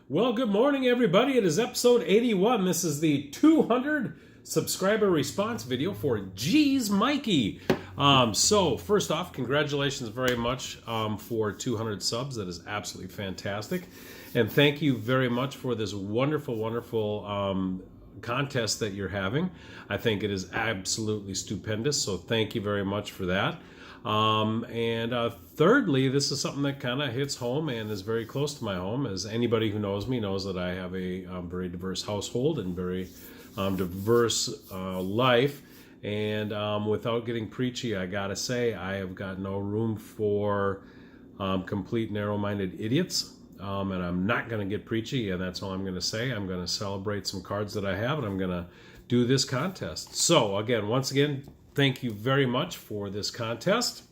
Well, good morning, everybody. It is episode 81. This is the 200 subscriber response video for Geez Mikey. So, first off, congratulations very much for 200 subs. That is absolutely fantastic. And thank you very much for this wonderful, wonderful contest that you're having. I think it is absolutely stupendous. So, thank you very much for that. Thirdly, this is something that kind of hits home and is very close to my home. As anybody who knows me knows that I have a very diverse household and very diverse life. And without getting preachy, I gotta say I have got no room for complete narrow-minded idiots. And I'm not going to get preachy, and that's all I'm going to say. I'm going to celebrate some cards that I have, and I'm going to do this contest. So, once again, thank you very much for this contest.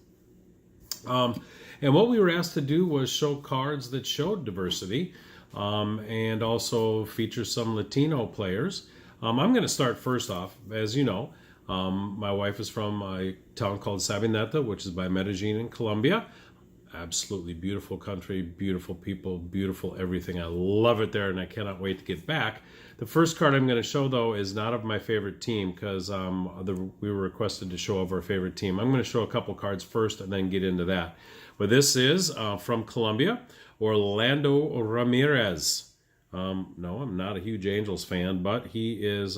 And what we were asked to do was show cards that showed diversity and also feature some Latino players. I'm going to start first off. As you know, my wife is from a town called Savineta, which is by Medellin in Colombia. Absolutely beautiful country, beautiful people, beautiful everything. I love it there, and I cannot wait to get back. The first card I'm going to show, though, is not of my favorite team because we were requested to show of our favorite team. I'm going to show a couple cards first and then get into that. But this is from Colombia, Orlando Ramirez. No, I'm not a huge Angels fan, but he is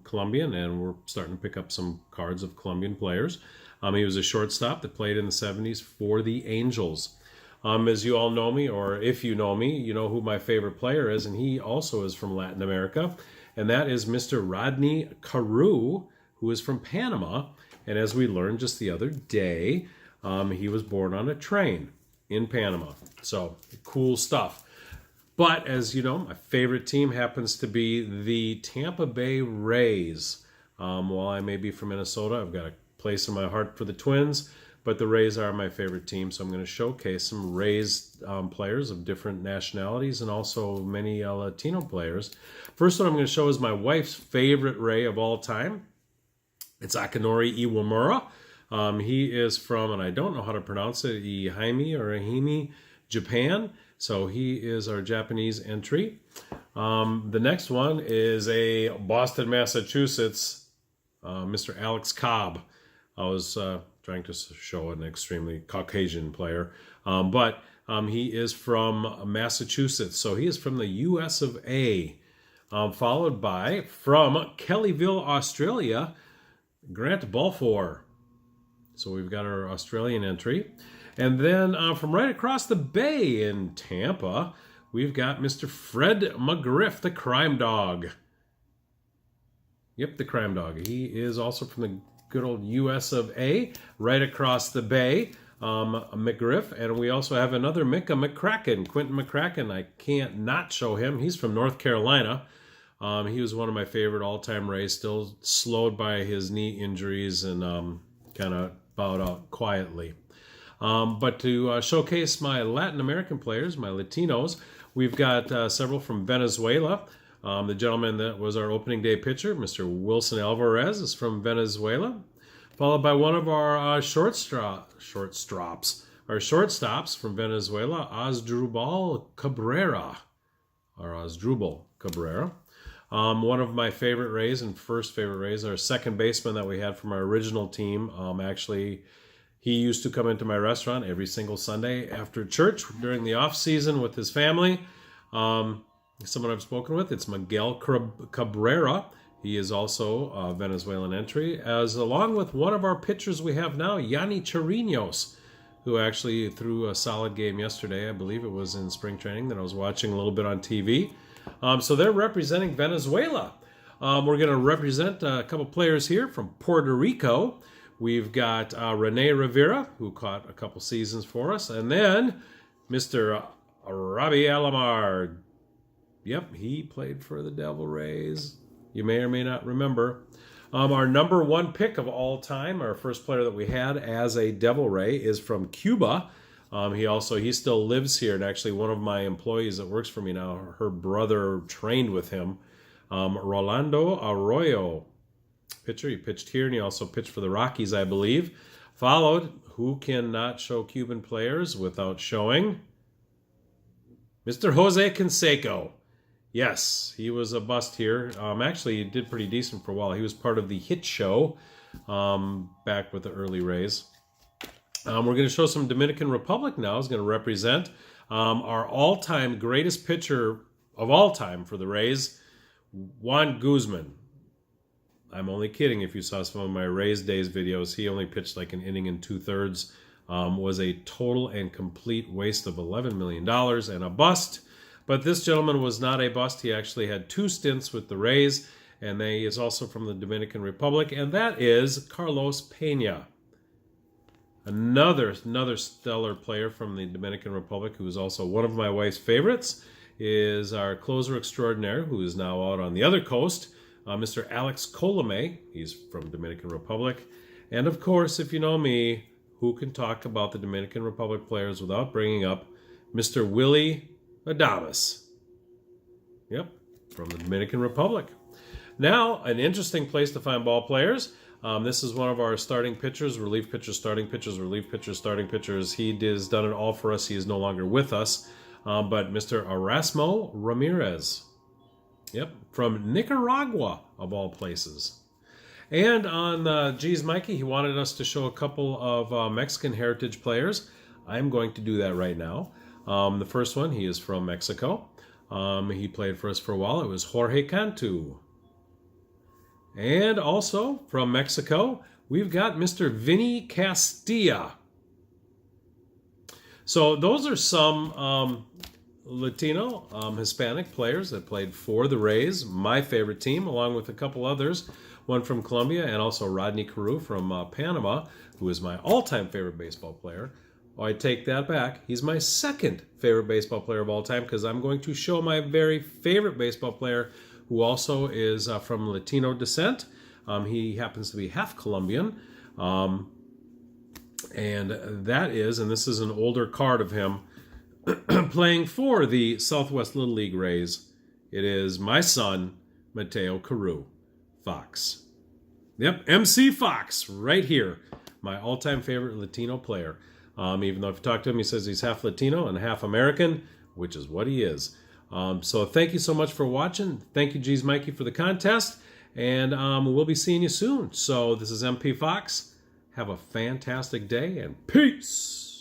Colombian, and we're starting to pick up some cards of Colombian players. He was a shortstop that played in the 70s for the Angels. As you all know me, or if you know me, you know who my favorite player is, and he also is from Latin America, and that is Mr. Rodney Carew, who is from Panama. And as we learned just the other day, he was born on a train in Panama. So, cool stuff. But as you know, my favorite team happens to be the Tampa Bay Rays. While I may be from Minnesota, I've got a place in my heart for the Twins, but the Rays are my favorite team, so I'm going to showcase some Rays players of different nationalities and also many Latino players. First one I'm going to show is my wife's favorite Ray of all time. It's Akinori Iwamura. He is from, and I don't know how to pronounce it, Ehime, Japan. So he is our Japanese entry. The next one is a Boston, Massachusetts, Mr. Alex Cobb. I was trying to show an extremely Caucasian player, but he is from Massachusetts, so he is from the US of A. Followed by, from Kellyville, Australia, Grant Balfour. So we've got our Australian entry. And then from right across the bay in Tampa, we've got Mr. Fred McGriff, the crime dog. Yep, the crime dog. He is also from the good old US of A, right across the bay, McGriff. And we also have another Quentin McCracken. I can't not show him. He's from North Carolina. He was one of my favorite all-time Rays, still slowed by his knee injuries and kind of bowed out quietly. But to showcase my Latin American players, my Latinos, we've got several from Venezuela. The gentleman that was our opening day pitcher, Mr. Wilson Alvarez, is from Venezuela, followed by one of our shortstops from Venezuela, Asdrubal Cabrera. One of my favorite Rays and first favorite Rays, our second baseman that we had from our original team. Actually, he used to come into my restaurant every single Sunday after church during the off season with his family. Someone I've spoken with, it's Miguel Cabrera. He is also a Venezuelan entry, along with one of our pitchers we have now, Yanni Chirinos, who actually threw a solid game yesterday. I believe it was in spring training that I was watching a little bit on TV. So they're representing Venezuela. We're going to represent a couple players here from Puerto Rico. We've got Rene Rivera, who caught a couple seasons for us, and then Mr. Robbie Alomar. Yep, he played for the Devil Rays. You may or may not remember. Our number one pick of all time, our first player that we had as a Devil Ray, is from Cuba. He still lives here, and actually one of my employees that works for me now, her brother trained with him, Rolando Arroyo. Pitcher, he pitched here, and he also pitched for the Rockies, I believe. Followed, who cannot show Cuban players without showing Mr. Jose Canseco. Yes, he was a bust here. Actually, he did pretty decent for a while. He was part of the hit show back with the early Rays. We're going to show some Dominican Republic now. Is going to represent our all-time greatest pitcher of all time for the Rays, Juan Guzman. I'm only kidding if you saw some of my Rays Days videos. He only pitched like an inning and two-thirds. Was a total and complete waste of $11 million and a bust. But this gentleman was not a bust. He actually had 2 stints with the Rays, and he is also from the Dominican Republic, and that is Carlos Pena. Another stellar player from the Dominican Republic, who is also one of my wife's favorites, is our closer extraordinaire, who is now out on the other coast, Mr. Alex Colome. He's from Dominican Republic. And of course, if you know me, who can talk about the Dominican Republic players without bringing up Mr. Willie Adames? Yep, from the Dominican Republic. Now, an interesting place to find ball players. This is one of our starting pitchers, relief pitchers, starting pitchers, relief pitchers, starting pitchers. He has done it all for us. He is no longer with us. But Mr. Erasmo Ramirez. Yep, from Nicaragua, of all places. And on Geez Mikey, he wanted us to show a couple of Mexican heritage players. I'm going to do that right now. The first one, he is from Mexico. He played for us for a while. It was Jorge Cantu. And also from Mexico, we've got Mr. Vinny Castilla. So those are some Latino, Hispanic players that played for the Rays, my favorite team, along with a couple others. One from Colombia, and also Rodney Carew from Panama, who is my all-time favorite baseball player. Oh, I take that back. He's my second favorite baseball player of all time, because I'm going to show my very favorite baseball player, who also is from Latino descent. He happens to be half Colombian. And that is, and this is an older card of him, playing for the Southwest Little League Rays. It is my son, Mateo Carew Fox. Yep, MC Fox, right here. My all-time favorite Latino player. Even though if you talk to him, he says he's half Latino and half American, which is what he is. So thank you so much for watching. Thank you, Geez Mikey, for the contest. And we'll be seeing you soon. So this is MP Fox. Have a fantastic day, and peace.